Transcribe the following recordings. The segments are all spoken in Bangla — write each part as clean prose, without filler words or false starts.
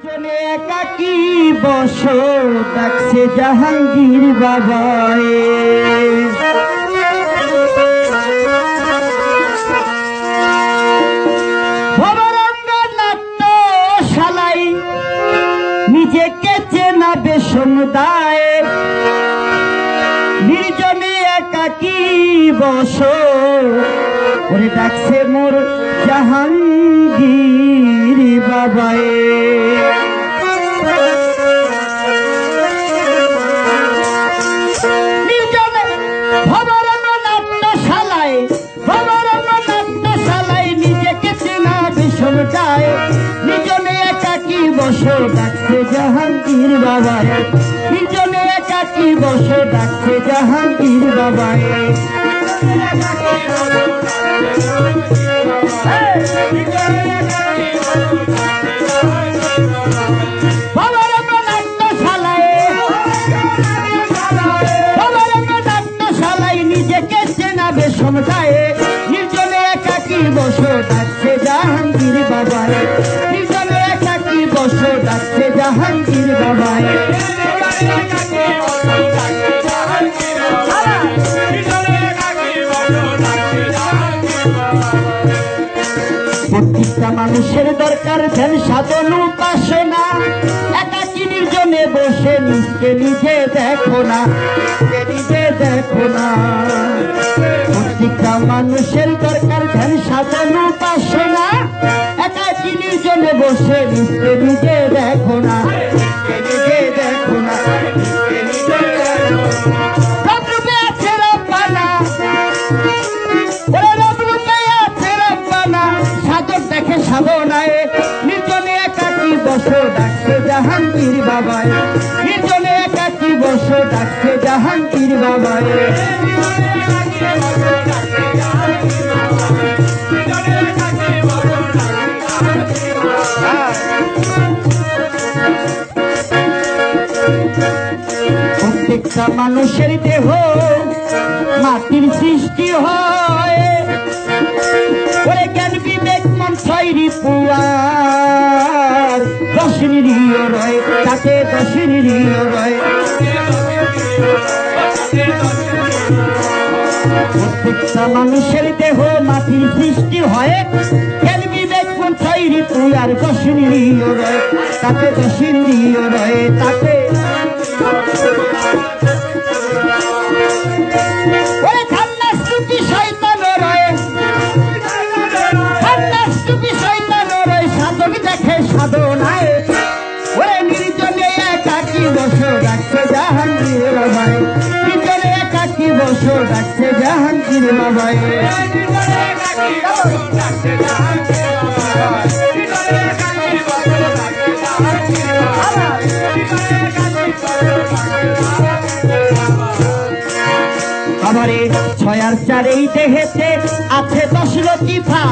নির্জনে একাকী বস ডাকছে জাহাঙ্গীর বাবায়। নাট্যশালায় নিজেকে চেনাবে সমুদায়, নির্জনে একাকী বস ওরে ডাকছে মোর জাহাঙ্গীর বাবায়। নির্জনে ভবরঙ্গ নাট্যশালায় নিজেকে চেনা বিষমটায়, নির্জনে একাকী বস ডাকছে জাহাঙ্গীর বাবায়। নির্জনে একাকী বস ডাকছে জাহাঙ্গীর বাবায়। নিজেকে চেনাবে সমুদায়, নির্জনে একাকী বস ডাকছে জাহাঙ্গীর বাবায়। নির্জনে একাকী বস ডাকছে জাহাঙ্গীর বাবায়। প্রত্যেকটা মানুষের দরকার ধ্যান সাধন উপাসনা, একাকী নির্জনে বসে নিজকে নিজে দেখো না, নিজে দেখো না। প্রত্যেকটা মানুষের দরকার ধ্যান সাধন উপাসনা, একাকী নির্জনে বসে নিজকে নিজে দেখো না, নিজে দেখো না। সাধনায় নির্জনে একাকী বস ডাকছে জাহাঙ্গীর বাবায়। নির্জনে একাকী বস ডাকছে জাহাঙ্গীর বাবায়। প্রত্যেকটা মানুষের দেহ মাটির সৃষ্টি হয়, ওরে জ্ঞান বিবেক মন ছয়রি পুয়ার, দশ নিরীহ রয় তাতে দশ নিরীহ রয়। প্রত্যেকটা মানুষের দেহ মাটির সৃষ্টি হয়, জ্ঞান বিবেক মন ছয়রি পুয়ার, দশ নিরীহ রয় তাতে দশ নিরীহ রয়। তাতে সাধনায় ওরে নির্জনে একাকী বস ডাকছে জাহাঙ্গীর বাবায়। নির্জনে একাকী বস ডাকছে জাহাঙ্গীর বাবায়। আমারে 6 আর 4 এই দেহেতে আছে 10 লতিফা,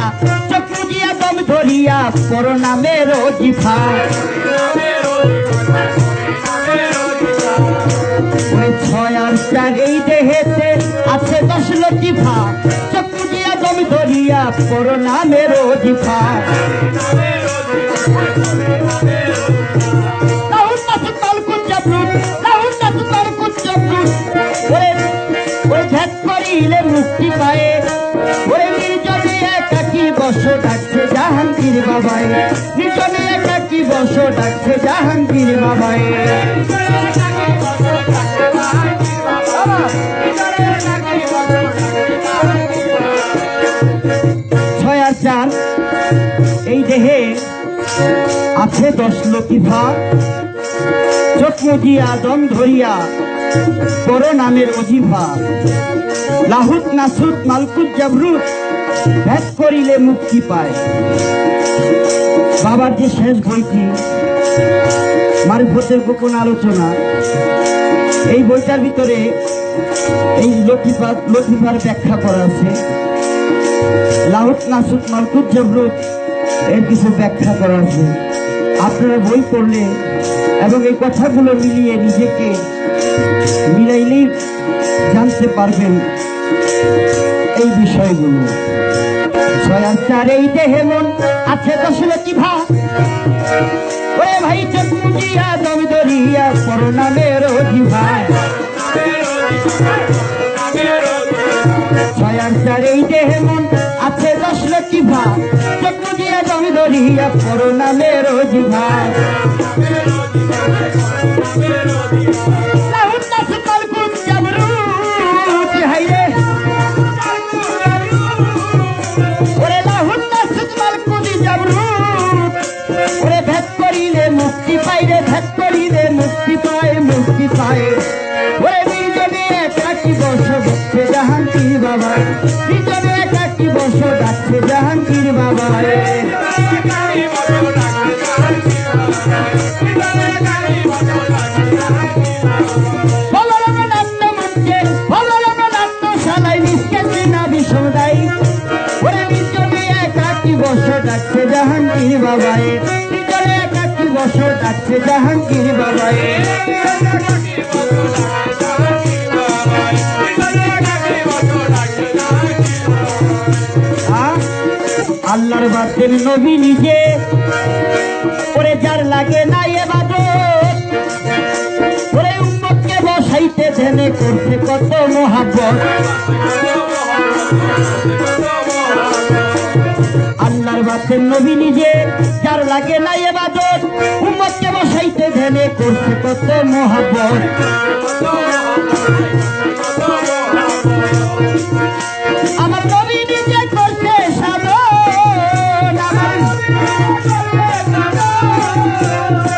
চোখ মুজিয়া দম ধরিয়া পর নামের জিফা। 6 আর 4 এই দেহেতে আছে 10 লতিফা, চোখ মুজিয়া দম ধরিয়া পর নামের জিফা। মুক্তি পায় ওরে নির্জনে একাকী বস ডাকছে জাহাঙ্গীর বাবায়। নির্জনে একাকী বস ডাকছে জাহাঙ্গীর বাবায়। 6 আর 4 এই দেহে আছে 10 লতিফা, চোখ মুজিয়া দম ধরিয়া পর নামের অজিফা। লাহুত নাসুত মালকুত জাবরুত ভেদ করিলে মুক্তি পায়। বাবার যে শেষ বইটি মারিফতের গোপন আলোচনা, এই বইটার ভিতরে এই লতিফার ব্যাখ্যা করা আছে। লাহুত নাসুত মালকুত জাবরুত এর কিছু ব্যাখ্যা করা আছে। আপনারা বই পড়লে এবং এই কথাগুলো মিলিয়ে নিজেকে মিলাইলেই জানতে পারবেন এই বিষয়গুলো। 6 আর 4 এই দেহে মন আছে 10 লতিফা, ওরে ভাই চোখ মুজিয়া দম ধরিয়া পরনামের জিভায় ছয়ার চার এই দেহে মন আছে 10 লক্ষ্মী ভা চোখ মুজিয়া দম ধরিয়া পরনামের জিভায় লাহুন নাস কালকুন জাবরুত হাইরে ওরে লাহুন নাস কালকুন জাবরুত ওরে ভেদ করিলে মুক্তি পাই রে ভেদ করিলে মুক্তি পায় মুক্তি পায় ওরে নির্জনে একাকি বস ডাকছে জাহাঙ্গীর বাবা নির্জনে একাকি বস ডাকছে জাহাঙ্গীর বাবা ডাকছে জাহাঙ্গীর বাবায় ভিতরে একাকি বছর ডাকছে জাহাঙ্গীর বাবায় আল্লাহর বাতের নবী নিজে ওরে যার লাগে না ইবাদত ওরে উম্মতকে বসাইতে ধ্যানে করছে কত মহাব্বত আল্লাহর বাতের নবী নিজে যার লাগে না ইবাদত উম্মতকে বসাইতে ধ্যানে করছে কত মহাব্বত আমার নবী নিজে করছে সাধন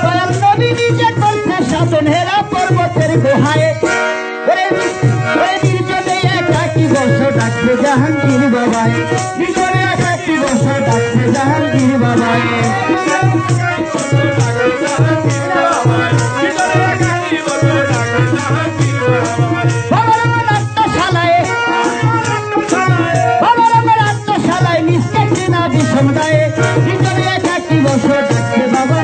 আমার নবী নিজে করছে সাধন হেরা পর্বতের গুহায় ওরে নির্জনে একাকি বস ডাকছে জাহাঙ্গীর বাবায় নির্জনে একাকি বস ডাকছে জাহাঙ্গীর বাবায় নির্জনে একাকি বস ডাকছে বাবা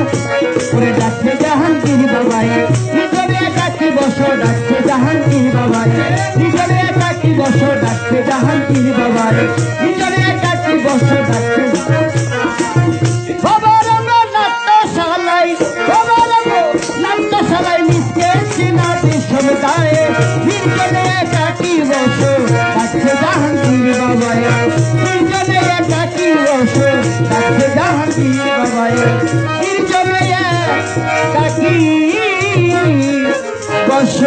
ওরে ডাকছে জাহাঙ্গীর বাবায় নির্জনে একাকি বস ডাকছে জাহাঙ্গীর বাবায় নির্জনে একাকি বস ডাকছে জাহাঙ্গীর বাবায় নির্জনে একাকি বস ডাকছে বাবার আমরা নাট্যশালায় বাবার নাট্যশালায় নিষ্কেছি না সমুদায়ে নির্জনে একাকি বস ডাকছে জাহাঙ্গীর বাবায় নির্জনে একাকি বস ডাকছে জাহাঙ্গীর বাবায় নির্জনে একাকি বস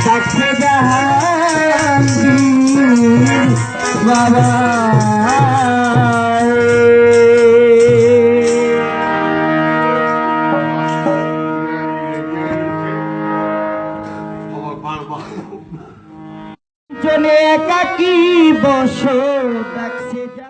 ডাকছে জাহাঙ্গীর বাবা জনে একাকি বস ডাকছে